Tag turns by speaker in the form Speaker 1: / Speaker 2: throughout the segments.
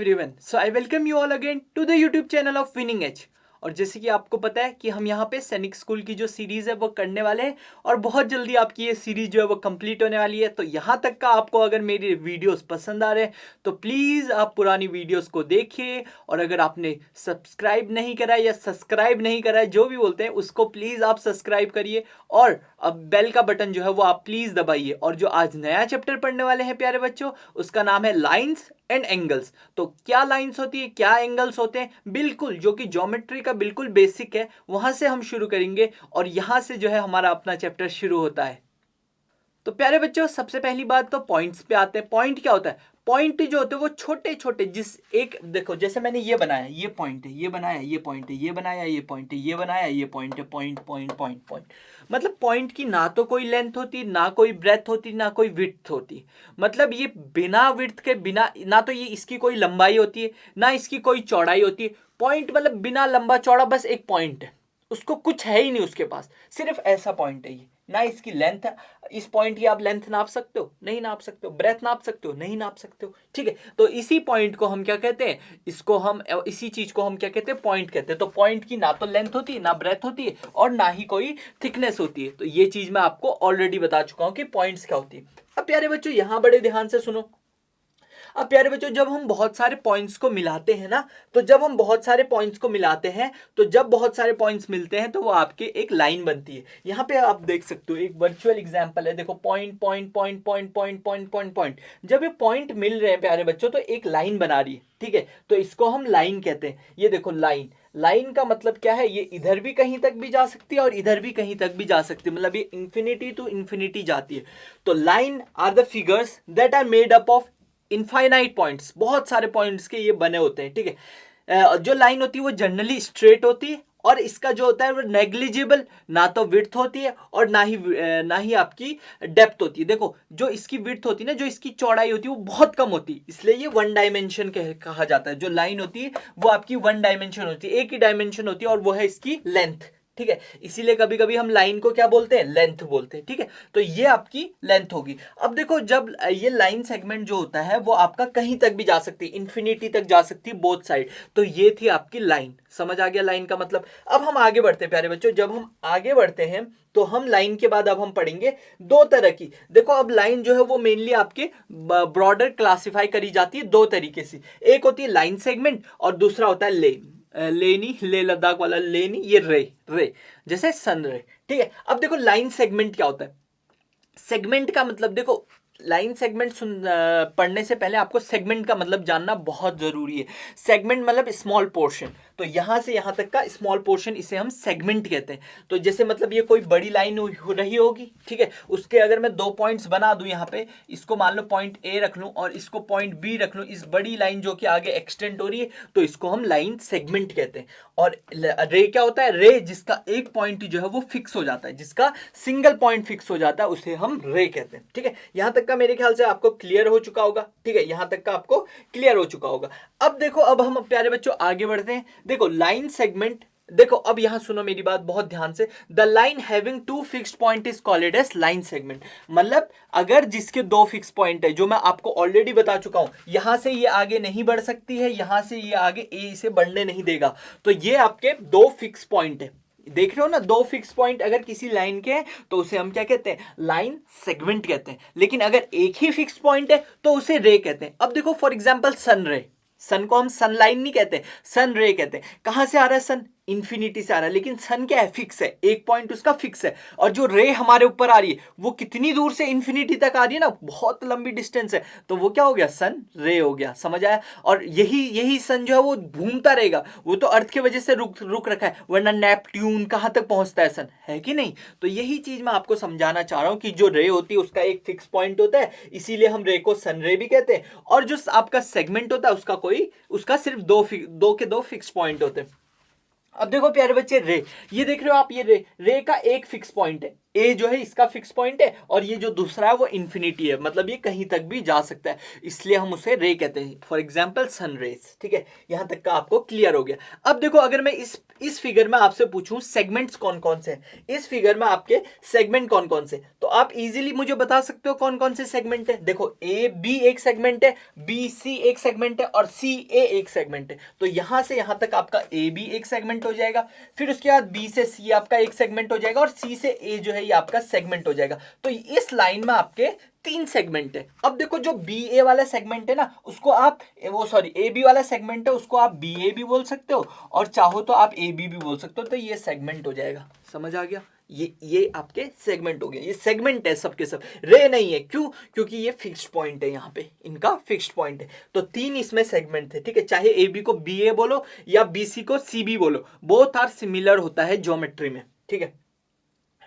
Speaker 1: everyone. So I welcome you all again to the YouTube channel of Winning Edge. और जैसे कि आपको पता है कि हम यहाँ पे सैनिक स्कूल की जो सीरीज़ है वो करने वाले हैं और बहुत जल्दी आपकी ये सीरीज़ जो है वो कंप्लीट होने वाली है। तो यहाँ तक का आपको अगर मेरी वीडियोस पसंद आ रहे हैं तो प्लीज़ आप पुरानी वीडियोस को देखिए, और अगर आपने सब्सक्राइब नहीं करा है या सब्सक्राइब नहीं करा है, जो भी बोलते हैं, उसको प्लीज़ आप सब्सक्राइब करिए और अब बेल का बटन जो है वो आप प्लीज़ दबाइए। और जो आज नया चैप्टर पढ़ने वाले हैं प्यारे बच्चों, उसका नाम है लाइन्स एंड एंगल्स। तो क्या लाइंस होती है, क्या एंगल्स होते हैं, बिल्कुल जो कि ज्योमेट्री का बिल्कुल बेसिक है, वहां से हम शुरू करेंगे और यहां से जो है हमारा अपना चैप्टर शुरू होता है। तो प्यारे बच्चों, सबसे पहली बात तो पॉइंट्स पे आते हैं। पॉइंट क्या होता है? पॉइंट जो होते हैं वो छोटे छोटे, जिस एक देखो जैसे मैंने ये बनाया, ये पॉइंट है, ये बनाया, ये पॉइंट है, ये बनाया, ये पॉइंट है, ये बनाया, ये पॉइंट है, पॉइंट पॉइंट पॉइंट पॉइंट। मतलब पॉइंट की ना तो कोई लेंथ होती, ना कोई ब्रेथ होती, ना कोई विड्थ होती। मतलब ये बिना विड्थ के, बिना ना तो ये इसकी कोई लंबाई होती है, ना इसकी कोई चौड़ाई होती है। पॉइंट मतलब बिना लंबा चौड़ा, बस एक पॉइंट है, उसको कुछ है ही नहीं उसके पास, सिर्फ ऐसा पॉइंट है ये। ना इसकी लेंथ है, इस पॉइंट की आप लेंथ नाप सकते हो? नहीं नाप सकते हो। ब्रेथ नाप सकते हो? नहीं नाप सकते हो। ठीक है, तो इसी पॉइंट को हम क्या कहते हैं? इसको हम, इसी चीज को हम क्या कहते हैं? पॉइंट कहते हैं। तो पॉइंट की ना तो लेंथ होती है, ना ब्रेथ होती है, और ना ही कोई थिकनेस होती है। तो ये चीज मैं आपको ऑलरेडी बता चुका हूं कि पॉइंट्स क्या होती है। अब प्यारे बच्चों यहां बड़े ध्यान से सुनो। अब प्यारे बच्चों, जब हम बहुत सारे पॉइंट्स को मिलाते हैं ना, तो जब हम बहुत सारे पॉइंट्स को मिलाते हैं, तो जब बहुत सारे पॉइंट्स मिलते हैं तो वो आपके एक लाइन बनती है। यहाँ पे आप देख सकते हो एक वर्चुअल एग्जांपल है। देखो point point point point point point point point, जब ये पॉइंट मिल रहे हैं प्यारे बच्चों तो एक लाइन बना रही है। ठीक है, तो इसको हम लाइन कहते हैं। ये देखो लाइन, लाइन का मतलब क्या है? ये इधर भी कहीं तक भी जा सकती है और इधर भी कहीं तक भी जा सकती है, मतलब ये इंफिनिटी टू इंफिनिटी जाती है। तो line are the figures that are made up of infinite points, बहुत सारे पॉइंट्स के ये बने होते हैं। ठीक है, जो लाइन होती है वो जनरली स्ट्रेट होती है, और इसका जो होता है वो नेग्लिजिबल, ना तो विड्थ होती है और ना ही आपकी डेप्थ होती है। देखो जो इसकी विड्थ होती है ना, जो इसकी चौड़ाई होती है वो बहुत कम होती है, इसलिए ये वन डायमेंशन कहा जाता है। जो लाइन होती है वो आपकी वन डायमेंशन होती है, एक ही डायमेंशन होती है, और वो है इसकी लेंथ। ठीक है, इसीलिए कभी कभी हम लाइन को क्या बोलते हैं? लेंथ बोलते हैं। ठीक है, तो ये आपकी लेंथ होगी। अब देखो जब ये लाइन सेगमेंट जो होता है वो आपका कहीं तक भी जा सकती है, इंफिनिटी तक जा सकती है, बोथ साइड। तो ये थी आपकी लाइन। समझ आ गया लाइन का मतलब? अब हम आगे बढ़ते हैं प्यारे बच्चों। जब हम आगे बढ़ते हैं तो हम लाइन के बाद अब हम पढ़ेंगे दो तरह की। देखो अब लाइन जो है वो मेनली आपके ब्रॉडर क्लासिफाई करी जाती है दो तरीके से। एक होती है लाइन सेगमेंट और दूसरा होता है लेन। लेनी, ले लद्दाख वाला लेनी, ये रे, रे जैसे सन रे। ठीक है, अब देखो लाइन सेगमेंट क्या होता है। सेगमेंट का मतलब, देखो लाइन सेगमेंट पढ़ने से पहले आपको सेगमेंट का मतलब जानना बहुत जरूरी है। सेगमेंट मतलब स्मॉल पोर्शन, तो यहां से यहां तक का स्मॉल पोर्शन, इसे हम सेगमेंट कहते हैं। तो जैसे मतलब ये कोई बड़ी लाइन हो रही होगी, ठीक है, उसके अगर मैं दो पॉइंट्स बना दूं यहाँ पे, इसको मान लो पॉइंट ए रख लूं और इसको पॉइंट बी रख लूं, इस बड़ी लाइन जो कि आगे एक्सटेंड हो रही है, तो इसको हम लाइन सेगमेंट कहते हैं। और रे क्या होता है? रे जिसका एक पॉइंट जो है वो फिक्स हो जाता है, जिसका सिंगल पॉइंट फिक्स हो जाता है, उसे हम रे कहते हैं। ठीक है, यहां तक का मेरे ख्याल से आपको क्लियर हो चुका होगा। ठीक है, यहां तक का आपको क्लियर हो चुका होगा। अब देखो, अब हम प्यारे बच्चों आगे बढ़ते हैं। देखो लाइन सेगमेंट, देखो अब यहां सुनो मेरी बात बहुत ध्यान से। The line having two fixed point is called as line segment. मतलब अगर जिसके दो फिक्स पॉइंट है, जो मैं आपको ऑलरेडी बता चुका हूं, यहां से ये आगे नहीं बढ़ सकती है, यहां से ये आगे ए इसे बढ़ने नहीं देगा, तो ये आपके दो फिक्स पॉइंट है। देख रहे हो ना, दो फिक्स पॉइंट अगर किसी लाइन के हैं तो उसे हम क्या कहते हैं? लाइन सेगमेंट कहते हैं। लेकिन अगर एक ही फिक्स पॉइंट है तो उसे रे कहते हैं। अब देखो फॉर एग्जांपल सन रे, सन को हम सन लाइन नहीं कहते, सन रे कहते हैं। कहां से आ रहा है सन? इंफिनिटी से आ रहा है, लेकिन सन क्या है? फिक्स है, एक पॉइंट उसका फिक्स है। और जो रे हमारे ऊपर आ रही है वो कितनी दूर से? इंफिनिटी तक आ रही है ना, बहुत लंबी डिस्टेंस है, तो वो क्या हो गया? सन रे हो गया। समझ आया? और यही सन जो है वो घूमता रहेगा, वो तो अर्थ की वजह से रुक रखा है, वरना नेपट्यून कहां तक पहुंचता है सन, है कि नहीं? तो यही चीज मैं आपको समझाना चाह रहा हूं कि जो रे होती है उसका एक फिक्स पॉइंट होता है, इसीलिए हम रे को सन रे भी कहते हैं। और जो आपका सेगमेंट होता है उसका सिर्फ दो के दो फिक्स पॉइंट होते हैं। अब देखो प्यारे बच्चे, रे, ये देख रहे हो आप, ये रे का एक फिक्स पॉइंट है, ए जो है इसका फिक्स पॉइंट है, और ये जो दूसरा है वो इन्फिनिटी है, मतलब ये कहीं तक भी जा सकता है, इसलिए हम उसे रे कहते हैं। For example sun rays. ठीक है, यहां तक का आपको क्लियर हो गया। अब देखो, अगर मैं इस फिगर में आपसे पूछूं सेगमेंट्स कौन कौन से हैं, इस फिगर में आपके सेगमेंट कौन कौन से, तो आप इजीली मुझे बता सकते हो कौन कौन से सेगमेंट है। देखो, ए बी एक सेगमेंट है, बी सी एक सेगमेंट है, और सी ए एक सेगमेंट है। तो यहां से यहां तक आपका ए बी एक सेगमेंट हो जाएगा, फिर उसके बाद बी से सी आपका एक सेगमेंट हो जाएगा, और सी से ए जो है ये आपका सेगमेंट हो जाएगा। तो इस लाइन में आपके 3 सेगमेंट है। अब देखो, जो बी ए वाला सेगमेंट है ना, उसको आप वो सॉरी ए बी वाला सेगमेंट है, उसको आप बी ए भी बोल सकते हो, और चाहो तो आप ए बी भी बोल सकते हो। तो ये सेगमेंट हो जाएगा। समझ आ गया? ये आपके सेगमेंट हो गए, ये सेगमेंट है सबके सब, रे नहीं है। क्यों? क्योंकि ये फिक्स्ड पॉइंट है, यहाँ पे इनका फिक्स्ड पॉइंट है। तो 3 इसमें सेगमेंट थे। ठीक है, चाहे ए बी को बी ए बोलो या बी सी को सी बी बोलो, बोथ आर सिमिलर होता है ज्योमेट्री में। ठीक है,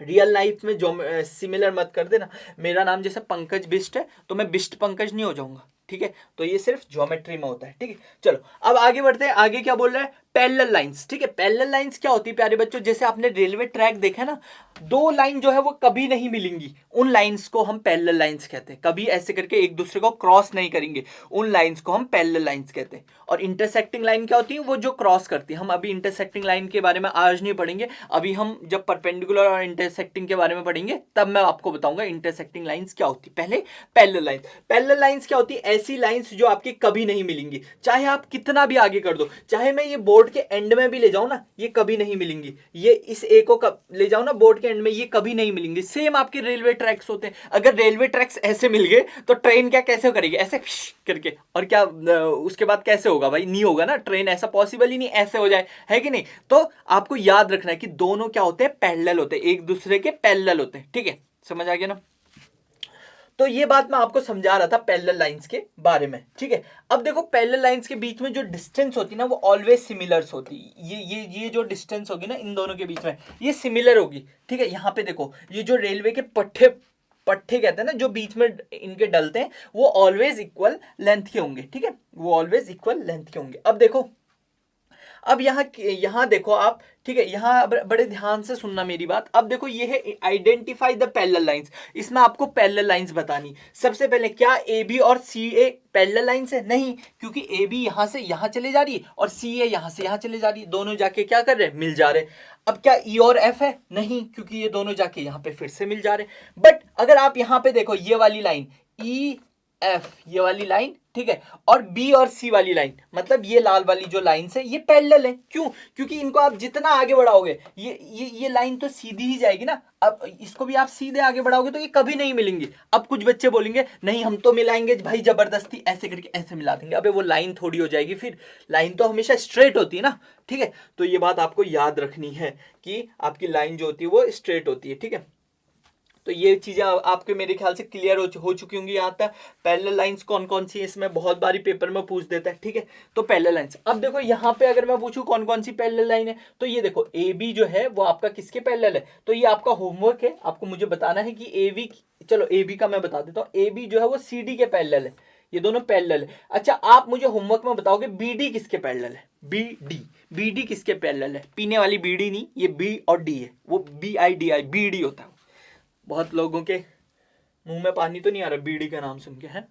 Speaker 1: रियल लाइफ में जो सिमिलर मत कर देना। मेरा नाम जैसे पंकज बिष्ट है, तो मैं बिष्ट पंकज नहीं हो जाऊंगा। ठीक है, तो ये सिर्फ ज्योमेट्री में होता है। ठीक है, चलो अब आगे बढ़ते हैं। आगे क्या बोल रहा है? Parallel lines. ठीक है, पैरेलल लाइंस क्या होती है प्यारे बच्चों? जैसे आपने रेलवे ट्रैक देखा ना, 2 लाइन जो है वो कभी नहीं मिलेंगी, उन लाइंस को हम पैरेलल लाइंस कहते हैं। कभी ऐसे करके एक दूसरे को क्रॉस नहीं करेंगे, उन लाइंस को हम पैरेलल लाइंस कहते हैं। और इंटरसेक्टिंग लाइन क्या होती है? वो जो क्रॉस करती है। हम अभी इंटरसेक्टिंग लाइन के बारे में आज नहीं पढ़ेंगे, अभी हम जब परपेंडिकुलर और इंटरसेक्टिंग के बारे में पढ़ेंगे तब मैं आपको बताऊंगा इंटरसेक्टिंग लाइंस क्या होती है। पहले पैरेलल लाइंस। पैरेलल लाइंस क्या होती है? ऐसी लाइंस जो आपकी कभी नहीं मिलेंगी, चाहे आप कितना भी आगे कर दो, चाहे मैं ये बोर्ड के एंड में भी ले जाऊं ना, ये कभी नहीं मिलेंगी। ये इस ए को ले जाऊं ना बोर्ड के एंड में, ये कभी नहीं मिलेंगी। सेम आपके रेलवे ट्रैक्स होते हैं। अगर रेलवे ट्रैक्स ऐसे मिल गए तो ट्रेन क्या कैसे करेगी? ऐसे करके। और क्या उसके बाद कैसे होगा भाई? नहीं होगा ना, ट्रेन ऐसा पॉसिबल ही नहीं ऐसे हो जाए, है कि नहीं? तो आपको याद रखना है कि दोनों क्या होते हैं? पैरेलल होते हैं, एक दूसरे के पैरेलल होते हैं। ठीक है, समझ आ गया ना? तो ये बात मैं आपको समझा रहा था पैरेलल लाइंस के बारे में। ठीक है, अब देखो, पैरेलल लाइंस के बीच में जो डिस्टेंस होती है ना, वो ऑलवेज सिमिलर्स होती है। ये जो डिस्टेंस होगी ना इन दोनों के बीच में, ये सिमिलर होगी। ठीक है, यहाँ पे देखो, ये जो रेलवे के पट्टे पट्टे कहते हैं ना, जो बीच में इनके डलते हैं, वो ऑलवेज इक्वल लेंथ के होंगे। ठीक है, वो ऑलवेज इक्वल लेंथ के होंगे। अब देखो, अब यहाँ देखो आप। ठीक है, यहाँ बड़े ध्यान से सुनना मेरी बात। अब देखो, ये है आइडेंटिफाई द पैरेलल लाइंस। इसमें आपको पैरेलल लाइंस बतानी। सबसे पहले, क्या ए बी और सी ए पैरेलल लाइंस है? नहीं, क्योंकि ए बी यहां से यहां चले जा रही है, और सी ए यहां से यहां चले जा रही है। दोनों जाके क्या कर रहे हैं? मिल जा रहे। अब क्या ई और एफ है? नहीं, क्योंकि ये दोनों जाके यहां पे फिर से मिल जा रहे। बट अगर आप यहां पे देखो, ये वाली लाइन ई एफ, ये वाली लाइन, ठीक है, और बी और सी वाली लाइन, मतलब ये लाल वाली जो लाइन है, ये पैरेलल है। क्यों? क्योंकि इनको आप जितना आगे बढ़ाओगे, ये लाइन तो सीधी ही जाएगी ना। अब इसको भी आप सीधे आगे बढ़ाओगे तो ये कभी नहीं मिलेंगी। अब कुछ बच्चे बोलेंगे नहीं, हम तो मिलाएंगे भाई, जबरदस्ती ऐसे करके ऐसे मिला देंगे। अबे वो लाइन थोड़ी हो जाएगी, फिर लाइन तो हमेशा स्ट्रेट होती है ना। ठीक है, तो ये बात आपको याद रखनी है कि आपकी लाइन जो होती है वो स्ट्रेट होती है। ठीक है, तो ये चीजें आपके मेरे ख्याल से क्लियर हो चुकी होंगी यहाँ तक। पैरेलल लाइंस कौन कौन सी है, इसमें बहुत बारी पेपर में पूछ देता है। ठीक है, तो पैरेलल लाइंस। अब देखो, यहाँ पे अगर मैं पूछूं कौन कौन सी पैरेलल लाइन है, तो ये देखो, ए बी जो है वो आपका किसके पैरेलल है? तो ये आपका होमवर्क है, आपको मुझे बताना है कि ए बी, चलो ए बी का मैं बता देता हूँ। ए बी जो है वो सी डी के पैरेलल है, ये दोनों पैरेलल है। अच्छा, आप मुझे होमवर्क में बताओगे बी डी किसके पैरेलल है? बी डी किसके पैरेलल है? पीने वाली बीडी नहीं, ये बी और डी है, वो B I D I, B D होता है। बहुत लोगों के मुंह में पानी तो नहीं आ रहा बीड़ी का नाम सुन के, है?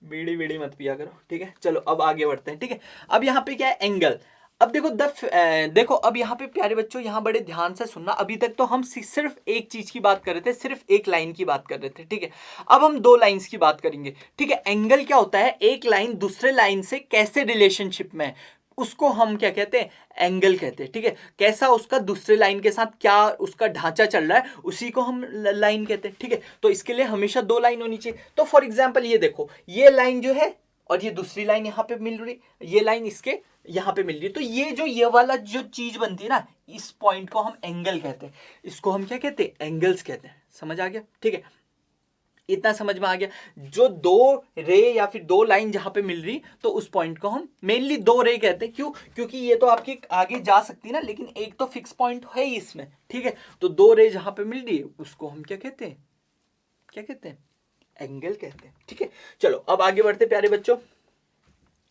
Speaker 1: बीड़ी बीड़ी मत पिया करो। ठीक है, चलो अब आगे बढ़ते हैं। ठीक है, अब यहाँ पे क्या है? एंगल। अब देखो देखो, अब यहाँ पे प्यारे बच्चों, यहाँ बड़े ध्यान से सुनना। अभी तक तो हम सिर्फ एक चीज की बात कर रहे थे, सिर्फ एक लाइन की बात कर रहे थे। ठीक है, अब हम 2 लाइंस की बात करेंगे। ठीक है, एंगल क्या होता है? एक लाइन दूसरे लाइन से कैसे रिलेशनशिप में है, उसको हम क्या कहते हैं? एंगल कहते हैं। ठीक है, कैसा उसका दूसरे लाइन के साथ क्या उसका ढांचा चल रहा है, उसी को हम लाइन कहते हैं। ठीक है, तो इसके लिए हमेशा 2 लाइन होनी चाहिए। तो फॉर एग्जांपल ये देखो, ये लाइन जो है और ये दूसरी लाइन यहाँ पे मिल रही, ये लाइन इसके यहाँ पे मिल रही है, तो ये वाला जो चीज बनती है ना, इस पॉइंट को हम एंगल कहते हैं। इसको हम क्या कहते हैं? एंगल्स कहते हैं। समझ आ गया? ठीक है, इतना समझ में आ गया। जो 2 रे या फिर 2 लाइन जहां पे मिल रही, तो उस पॉइंट को हम मेनली 2 रे कहते हैं। क्यों? क्योंकि ये तो आपकी आगे जा सकती है ना, लेकिन एक तो फिक्स पॉइंट है ही इसमें। ठीक है, तो 2 रे जहां पे मिल रही है, उसको हम क्या कहते हैं? क्या कहते हैं? एंगल कहते हैं। ठीक है, चलो अब आगे बढ़ते प्यारे बच्चों।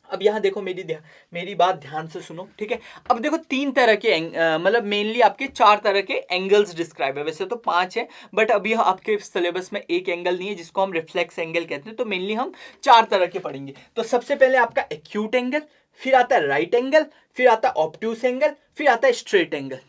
Speaker 1: अब यहाँ देखो, मेरी बात ध्यान से सुनो, ठीक है। अब देखो तीन तरह के मतलब मेनली आपके चार तरह के एंगल्स डिस्क्राइब है, वैसे तो पांच है, बट अभी आपके सिलेबस में एक एंगल नहीं है जिसको हम रिफ्लेक्स एंगल कहते हैं, तो मेनली हम चार तरह के पढ़ेंगे। तो सबसे पहले आपका एक्यूट एंगल, फिर आता है राइट एंगल, फिर आता है ऑब्ट्यूस एंगल, फिर आता है स्ट्रेट एंगल।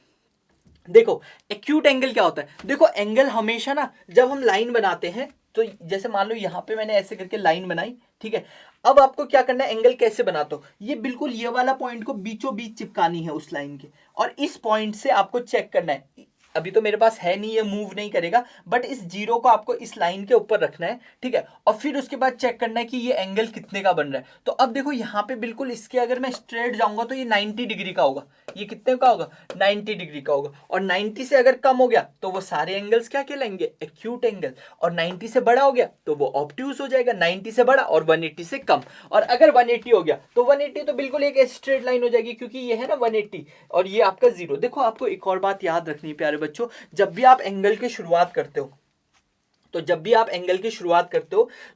Speaker 1: देखो एक्यूट एंगल क्या होता है, देखो एंगल हमेशा ना जब हम लाइन बनाते हैं, तो जैसे मान लो यहाँ पे मैंने ऐसे करके लाइन बनाई, ठीक है। अब आपको क्या करना है, एंगल कैसे बनाते हो, ये बिल्कुल ये वाला पॉइंट को बीचों बीच चिपकानी है उस लाइन के, और इस पॉइंट से आपको चेक करना है। अभी तो मेरे पास है नहीं, ये मूव नहीं करेगा, बट इस जीरो को आपको इस लाइन के ऊपर रखना है, ठीक है। और फिर उसके बाद चेक करना है कि ये एंगल कितने का बन रहा है। तो अब देखो यहाँ पे बिल्कुल इसके अगर मैं स्ट्रेट जाऊंगा तो ये 90 डिग्री का होगा। ये कितने का होगा, 90 डिग्री का होगा। और 90 से अगर कम हो गया तो वो सारे एंगल्स क्या कहलाएंगे, एक्यूट एंगल। और 90 से बड़ा हो गया तो वो ऑब्ट्यूस हो जाएगा, 90 से बड़ा और 180 से कम। और अगर 180 हो गया तो 180 तो बिल्कुल एक स्ट्रेट लाइन हो जाएगी, क्योंकि ये है ना 180 और ये आपका जीरो। देखो आपको एक और बात याद रखनी प्यारे बच्चों, जब भी आप एंगल की शुरुआत करते हो,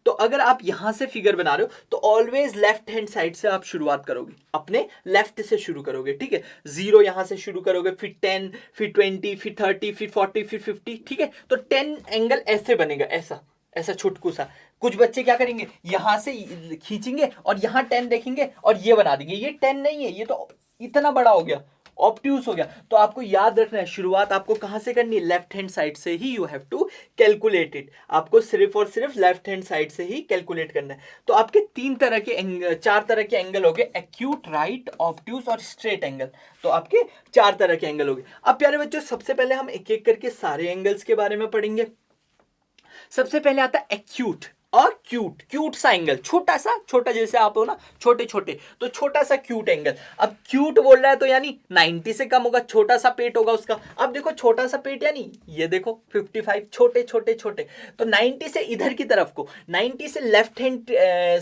Speaker 1: तो अगर आप यहां से फिगर बना रहे हो तो ऑलवेज लेफ्ट हैंड साइड से आप शुरुआत करोगे, अपने लेफ्ट से शुरू करोगे, ठीक है। जीरो यहां से शुरू करोगे, फिर 10, फिर 20, फिर 30, फिर 40, फिर 50, ठीक है। तो 10 एंगल ऐसे बनेगा, ऐसा ऐसा छुटकू सा। कुछ बच्चे क्या करेंगे, यहां से खींचेंगे और यहां 10 देखेंगे और ये बना देंगे, ये 10 नहीं है, ये तो इतना बड़ा हो गया, ऑब्ट्यूस हो गया। तो आपको याद रखना है, शुरुआत आपको कहां से करनी है, लेफ्ट हैंड साइड से ही you have to calculate it. आपको सिर्फ और सिर्फ लेफ्ट हैंड साइड से ही कैलकुलेट करना है। तो आपके चार तरह के एंगल हो गए, एक्यूट, राइट, ऑब्ट्यूस और स्ट्रेट एंगल। तो आपके चार तरह के एंगल हो गए। अब प्यारे बच्चों सबसे पहले हम एक एक करके सारे एंगल्स के बारे में पढ़ेंगे। सबसे पहले आता है एक्यूट और क्यूट। क्यूट सा एंगल, छोटा जैसे आप हो ना, छोटे छोटे, तो छोटा सा क्यूट एंगल। अब क्यूट बोल रहा है तो यानी 90 से कम होगा, छोटा सा पेट होगा उसका। अब देखो छोटा सा पेट यानी ये देखो 55, छोटे छोटे छोटे। तो 90 से इधर की तरफ को, 90 से लेफ्ट हैंड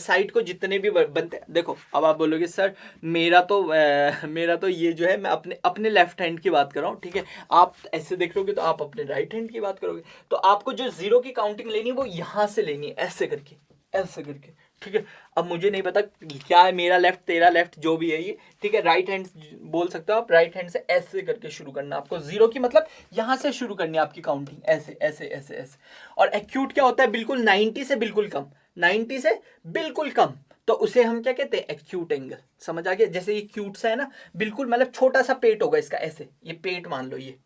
Speaker 1: साइड को जितने भी बनते हैं, देखो अब आप बोलोगे सर मेरा तो ये जो है मैं अपने लेफ्ट हैंड की बात कर रहा हूँ, ठीक है। आप ऐसे देख रहे तो आप अपने राइट हैंड की बात करोगे, तो आपको जो जीरो की काउंटिंग लेनी है वो यहां से लेनी है, ऐसे करके, ठीक है। अब मुझे नहीं पता क्या है, मेरा लेफ्ट तेरा लेफ्ट जो भी है ये, ठीक है। राइट हैंड बोल सकते हो आप, राइट हैंड से ऐसे करके शुरू करना आपको, जीरो की मतलब यहां से शुरू करनी है आपकी काउंटिंग, ऐसे ऐसे ऐसे ऐसे। और एक्यूट क्या होता है, बिल्कुल 90 से बिल्कुल कम, 90 से बिल्कुल कम, तो उसे हम क्या कहते हैं, एक्यूट एंगल। समझ आ गया, जैसे ये क्यूट सा है ना, बिल्कुल मतलब छोटा सा पेट होगा इसका, ऐसे ये पेट मान लो, ये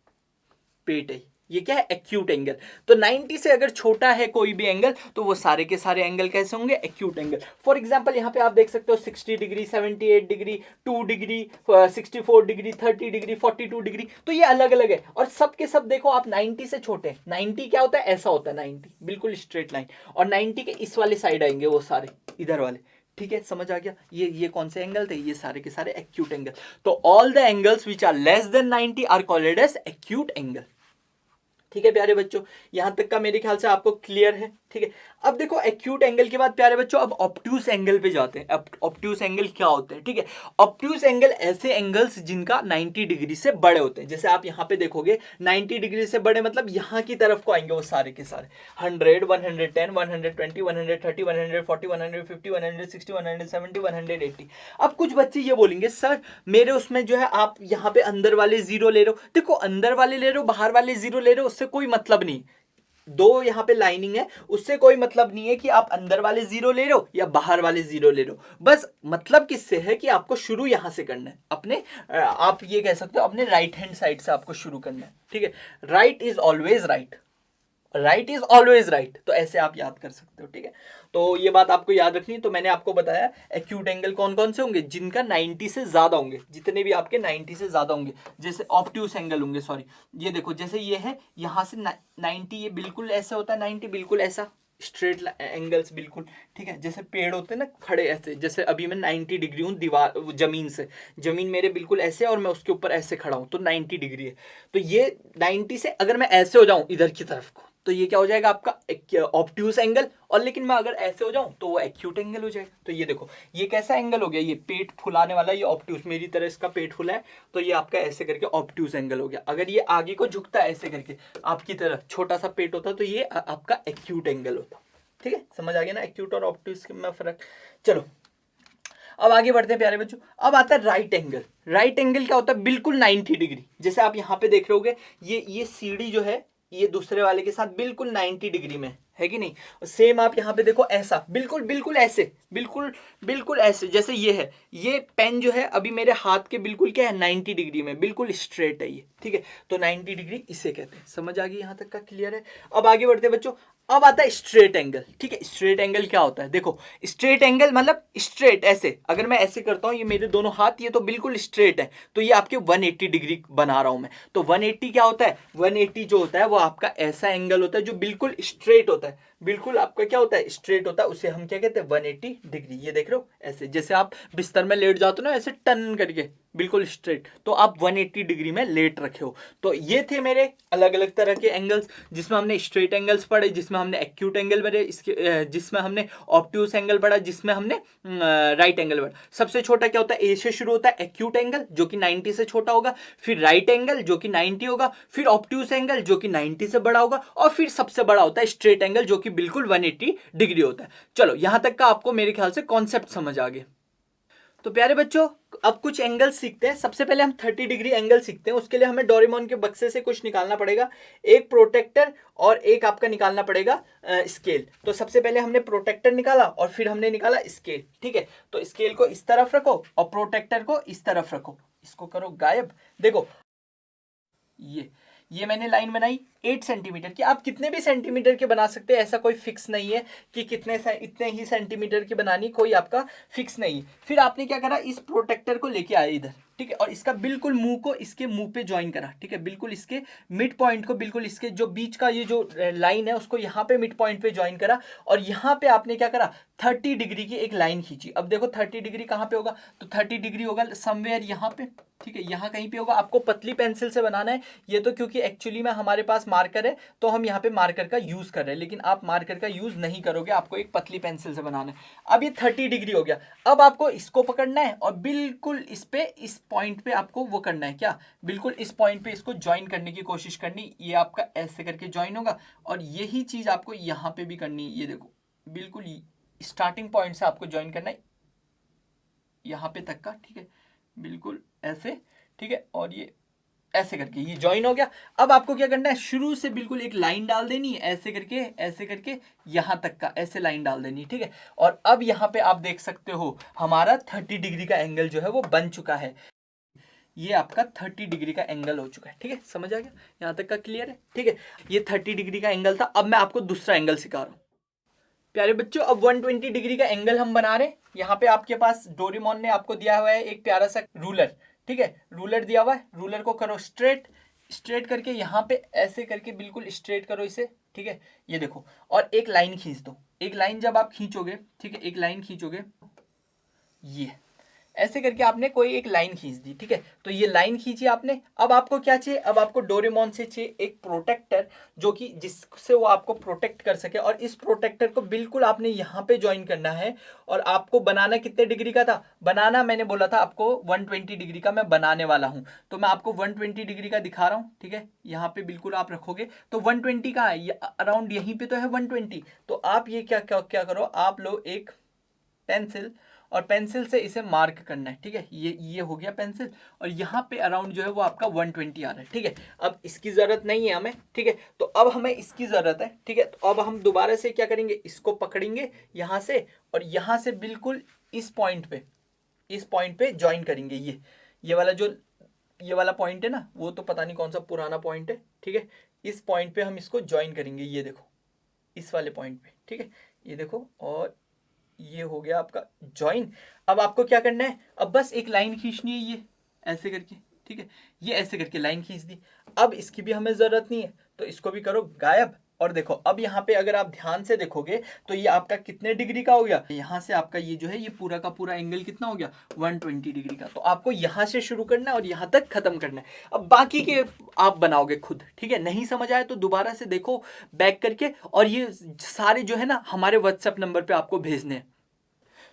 Speaker 1: पेट है, ये क्या है, एक्यूट एंगल। तो 90 से अगर छोटा है कोई भी एंगल तो वो सारे के सारे एंगल कैसे होंगे, एक्यूट एंगल। फॉर एग्जांपल यहाँ पे आप देख सकते हो 60 degree, 78 degree, 2 degree, 64 degree, 30 degree, 42 degree, तो ये अलग अलग है। और सब के सब देखो आप 90 से छोटे, 90 क्या होता है, ऐसा होता है 90 बिल्कुल स्ट्रेट लाइन, और 90 के इस वाले साइड आएंगे वो सारे इधर वाले, ठीक है। समझ आ गया, ये कौन से एंगल थे, ये सारे के सारे एक्यूट एंगल। तो all the angles which are less than 90 are called as acute angle, ठीक है प्यारे बच्चों। यहां तक का मेरे ख्याल से आपको क्लियर है, ठीक है। अब देखो एक्यूट एंगल के बाद प्यारे बच्चों अब ऑब्ट्यूस एंगल पे जाते हैं। ऑब्ट्यूस एंगल क्या होते हैं, ठीक है। ऑब्ट्यूस एंगल ऐसे एंगल्स जिनका 90 डिग्री से बड़े होते हैं। जैसे आप यहाँ पे देखोगे 90 डिग्री से बड़े मतलब यहाँ की तरफ को आएंगे वो सारे के सारे, 100, 110, 120, 130, 140, 150, 160, 170, 180। अब कुछ बच्चे ये बोलेंगे सर मेरे उसमें जो है आप यहाँ पे अंदर वाले जीरो ले रहे हो। देखो अंदर वाले ले रहे हो, बाहर वाले जीरो ले रहे हो, उससे कोई मतलब नहीं। दो यहाँ पे लाइनिंग है, उससे कोई मतलब नहीं है कि आप अंदर वाले जीरो ले रहे हो या बाहर वाले जीरो ले रहे हो। बस मतलब किससे है कि आपको शुरू यहां से करना है, अपने आप ये कह सकते हो अपने राइट हैंड साइड से आपको शुरू करना है, ठीक है। Right is always right, right is always right, तो ऐसे आप याद कर सकते हो, ठीक है। तो ये बात आपको याद रखनी है। तो मैंने आपको बताया एक्यूट एंगल कौन कौन से होंगे, जिनका 90 से ज्यादा होंगे, जितने भी आपके 90 से ज्यादा होंगे। जैसे ऑब्ट्यूस एंगल होंगे, सॉरी ये देखो जैसे ये है यहां से 90, ये बिल्कुल ऐसे होता है 90, बिल्कुल ऐसा स्ट्रेट एंगल्स बिल्कुल, ठीक है। जैसे पेड़ होते हैं ना खड़े ऐसे, जैसे अभी मैं 90 डिग्री हूँ दीवार जमीन से, जमीन मेरे बिल्कुल ऐसे है और मैं उसके ऊपर ऐसे खड़ा हूँ तो 90 डिग्री है। तो ये 90 से अगर मैं ऐसे हो जाऊं इधर की तरफ को तो ये क्या हो जाएगा आपका ऑब्ट्यूस एंगल, और लेकिन मैं अगर ऐसे हो जाऊं तो वो एक्यूट एंगल हो जाएगा। तो ये देखो ये कैसा एंगल हो गया, ये पेट फुलाने वाला, ये ऑब्ट्यूस, मेरी तरह इसका पेट फुला है तो ये आपका ऐसे करके ऑब्ट्यूस एंगल हो गया। अगर ये आगे को झुकता है ऐसे करके आपकी तरह, छोटा सा पेट होता तो ये आपका एक्यूट एंगल होता, ठीक है। समझ आ गया ना एक्यूट और ऑब्ट्यूस में फर्क। चलो अब आगे बढ़ते हैं प्यारे बच्चों। अब आता है राइट एंगल। राइट एंगल क्या होता है? बिल्कुल 90 डिग्री। जैसे आप यहाँ पे देख रहे होगे ये सीढ़ी जो है ये दूसरे वाले के साथ बिल्कुल 90 डिग्री में है कि नहीं। सेम आप यहाँ पे देखो ऐसा बिल्कुल बिल्कुल ऐसे बिल्कुल बिल्कुल ऐसे जैसे ये है, ये पेन जो है अभी मेरे हाथ के बिल्कुल क्या है 90 डिग्री में, बिल्कुल स्ट्रेट है ये, ठीक है। तो 90 डिग्री इसे कहते हैं। समझ आ गई यहाँ तक का? क्लियर है। अब आगे बढ़ते हैं बच्चों। अब आता है स्ट्रेट एंगल, ठीक है। स्ट्रेट एंगल क्या होता है? देखो स्ट्रेट एंगल मतलब स्ट्रेट ऐसे, अगर मैं ऐसे करता हूँ ये मेरे दोनों हाथ ये तो बिल्कुल स्ट्रेट है, तो ये आपके 180 डिग्री बना रहा हूं मैं। तो 180 क्या होता है? 180 जो होता है वो आपका ऐसा एंगल होता है जो बिल्कुल स्ट्रेट होता है, बिल्कुल आपका क्या होता है? स्ट्रेट होता है। उसे हम क्या कहते हैं? 180 डिग्री। ये देख रहे हो ऐसे, जैसे आप बिस्तर में लेट जाते हो ना ऐसे टर्न करके बिल्कुल स्ट्रेट, तो आप 180 डिग्री में लेट रखे हो। तो ये थे मेरे अलग अलग तरह के एंगल्स, जिसमें हमने स्ट्रेट एंगल्स पढ़े, जिसमें हमने एक्यूट एंगल पढ़े, इसके जिसमें हमने ऑब्ट्यूस एंगल पढ़ा, जिसमें हमने राइट एंगल पढ़ा। सबसे छोटा क्या होता है? ए से शुरू होता है एक्यूट एंगल जो कि 90 से छोटा होगा, फिर राइट एंगल जो कि 90 होगा, फिर ऑब्ट्यूस एंगल जो कि 90 से बड़ा होगा, और फिर सबसे बड़ा होता है स्ट्रेट एंगल जो कि बिल्कुल 180 डिग्री होता है। चलो यहां तक का आपको मेरे ख्याल से कॉन्सेप्ट समझ आ गया। तो प्यारे बच्चों अब कुछ एंगल सीखते हैं। सबसे पहले हम 30 डिग्री एंगल सीखते हैं। उसके लिए हमें डोरेमोन के बक्से से कुछ निकालना पड़ेगा, एक प्रोटेक्टर और एक आपका निकालना पड़ेगा स्केल। तो सबसे पहले हमने प्रोटेक्टर निकाला और फिर हमने निकाला स्केल, ठीक है। तो स्केल को इस तरफ रखो और प्रोटेक्टर को इस तरफ रखो, इसको करो गायब। देखो ये मैंने लाइन बनाई 8 सेंटीमीटर की। आप कितने भी सेंटीमीटर के बना सकते हैं, ऐसा कोई फिक्स नहीं है कि इतने ही सेंटीमीटर की बनानी, कोई आपका फिक्स नहीं है। फिर आपने क्या करा? इस प्रोटेक्टर को लेके आए इधर, ठीक है, और इसका बिल्कुल मुंह को इसके मुंह पे ज्वाइन करा, ठीक है। बिल्कुल इसके मिड पॉइंट को, बिल्कुल इसके जो बीच का ये जो लाइन है उसको यहाँ पे मिड पॉइंट पे ज्वाइन करा, और यहाँ पे आपने क्या करा? 30 डिग्री की एक लाइन खींची। अब देखो 30 डिग्री कहाँ पे होगा? तो 30 डिग्री होगा समवेयर यहाँ पे, ठीक है, यहाँ कहीं पे होगा। आपको पतली पेंसिल से बनाना है ये तो, क्योंकि एक्चुअली में हमारे पास मार्कर है तो हम यहाँ पे मार्कर का यूज कर रहे हैं, लेकिन आप मार्कर का यूज नहीं करोगे, आपको एक पतली पेंसिल से बनाना है। अब ये 30 डिग्री हो गया। अब आपको इसको पकड़ना है और बिल्कुल इस पे, इस पॉइंट पे आपको वो करना है क्या? बिल्कुल इस पॉइंट पे इसको ज्वाइन करने की कोशिश करनी। ये आपका ऐसे करके ज्वाइन होगा, और यही चीज आपको यहाँ पे भी करनी है। ये देखो बिल्कुल स्टार्टिंग पॉइंट से आपको ज्वाइन करना है यहाँ पे तक का, ठीक है, बिल्कुल ऐसे, ठीक है, और ये ऐसे करके ये ज्वाइन हो गया। अब आपको क्या करना है? शुरू से बिल्कुल एक लाइन डाल देनी है, ऐसे करके यहां तक का ऐसे लाइन डाल देनी है, ठीक है। और अब यहाँ पे आप देख सकते हो हमारा 30 डिग्री का एंगल जो है वो बन चुका है। ये आपका 30 डिग्री का एंगल हो चुका है, ठीक है। समझ आ गया? यहाँ तक का क्लियर है, ठीक है। ये 30 डिग्री का एंगल था। अब मैं आपको दूसरा एंगल सिखा रहा हूँ प्यारे बच्चों। अब 120 डिग्री का एंगल हम बना रहे हैं। यहाँ पे आपके पास डोरेमोन ने आपको दिया हुआ है एक प्यारा सा रूलर, ठीक है, रूलर दिया हुआ है। रूलर को करो स्ट्रेट, स्ट्रेट करके यहाँ पे ऐसे करके बिल्कुल स्ट्रेट करो इसे, ठीक है। ये देखो, और एक लाइन खींच दो। एक लाइन जब आप खींचोगे, ठीक है, एक लाइन खींचोगे, ये ऐसे करके आपने कोई एक लाइन खींच दी, ठीक है। तो ये लाइन खींची आपने। अब आपको क्या चाहिए? अब आपको डोरेमोन से चाहिए एक प्रोटेक्टर, जो कि जिससे वो आपको प्रोटेक्ट कर सके, और इस प्रोटेक्टर को बिल्कुल आपने यहाँ पे ज्वाइन करना है। और आपको बनाना कितने डिग्री का था? बनाना मैंने बोला था आपको 120 डिग्री का मैं बनाने वाला हूँ, तो मैं आपको 120 डिग्री का दिखा रहा हूँ, ठीक है। यहाँ पे बिल्कुल आप रखोगे तो 120 का है, अराउंड यहीं पे तो है 120। तो आप ये क्या क्या क्या करो, आप लो एक पेंसिल, और पेंसिल से इसे मार्क करना है, ठीक है। ये हो गया पेंसिल, और यहाँ पे अराउंड जो है वो आपका 120 आ रहा है, ठीक है। अब इसकी जरूरत नहीं है हमें, ठीक है, तो अब हमें इसकी जरूरत है, ठीक है। तो अब हम दोबारा से क्या करेंगे? इसको पकड़ेंगे यहाँ से, और यहाँ से बिल्कुल इस पॉइंट पे ज्वाइन करेंगे। ये वाला जो ये वाला पॉइंट है ना, वो तो पता नहीं कौन सा पुराना पॉइंट है, ठीक है। इस पॉइंट पे हम इसको ज्वाइन करेंगे, ये देखो इस वाले पॉइंट पे, ठीक है। ये देखो, और ये हो गया आपका ज्वाइन। अब आपको क्या करना है? अब बस एक लाइन खींचनी है, ये ऐसे करके, ठीक है, ये ऐसे करके लाइन खींच दी। अब इसकी भी हमें जरूरत नहीं है, तो इसको भी करो गायब। और देखो अब यहाँ पे अगर आप ध्यान से देखोगे तो ये आपका कितने डिग्री का हो गया? यहाँ से आपका ये जो है ये पूरा का पूरा एंगल कितना हो गया? 120 डिग्री का। तो आपको यहाँ से शुरू करना है और यहाँ तक खत्म करना है। अब बाकी के आप बनाओगे खुद, ठीक है। नहीं समझ आए तो दोबारा से देखो बैक करके, और ये सारे जो है ना हमारे व्हाट्सएप नंबर पे आपको भेजने हैं।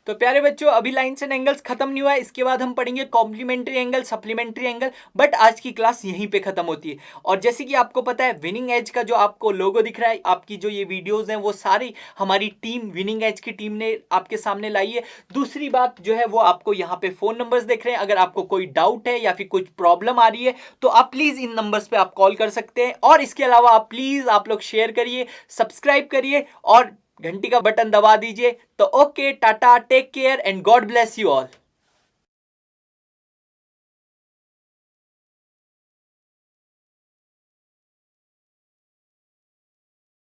Speaker 1: तो प्यारे बच्चों, अभी लाइन्स एंड एंगल्स खत्म नहीं हुआ है, इसके बाद हम पढ़ेंगे complementary angle, supplementary angle, but आज की क्लास यहीं पे खत्म होती है। और जैसे कि आपको पता है, विनिंग एज का जो आपको लोगो दिख रहा है, आपकी जो ये वीडियोस हैं वो सारी हमारी टीम, विनिंग एज की टीम ने आपके सामने लाई है। दूसरी बात जो है वो आपको यहाँ पे फोन नंबर्स देख रहे हैं, अगर आपको कोई डाउट है या फिर कुछ प्रॉब्लम आ रही है तो आप प्लीज इन नंबर्स पे आप कॉल कर सकते हैं। और इसके अलावा आप प्लीज आप लोग शेयर करिए, सब्सक्राइब करिए और घंटी का बटन दबा दीजिए। तो okay, tata, take care and God bless you all.